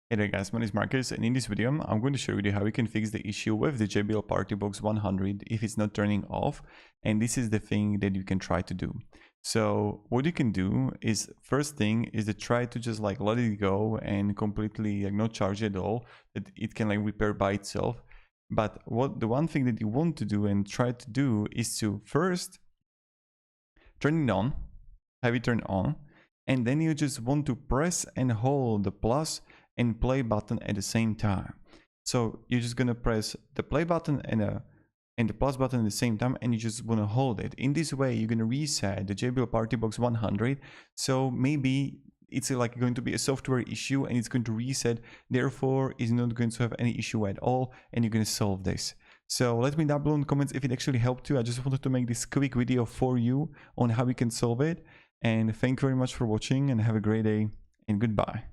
Hey there guys, my name is Marcus, and in this video I'm going to show you how you can fix the issue with the JBL PartyBox 100 if it's not turning off, and this is the thing that you can try to do. So what you can do is, first thing is to try to just like let it go and completely like not charge it at all, that it can like repair by itself. But the one thing that you want to do and try to do is to first turn it on, have it turn on, and then you just want to press and hold the plus and play button at the same time. So you're just gonna press the play button and the plus button at the same time, and you just want to hold it. In this way you're gonna reset the JBL PartyBox 100. So maybe it's like going to be a software issue and it's going to reset, therefore it's not going to have any issue at all, and you're gonna solve this. So let me know below in the comments if it actually helped you. I just wanted to make this quick video for you on how we can solve it, and thank you very much for watching and have a great day and goodbye.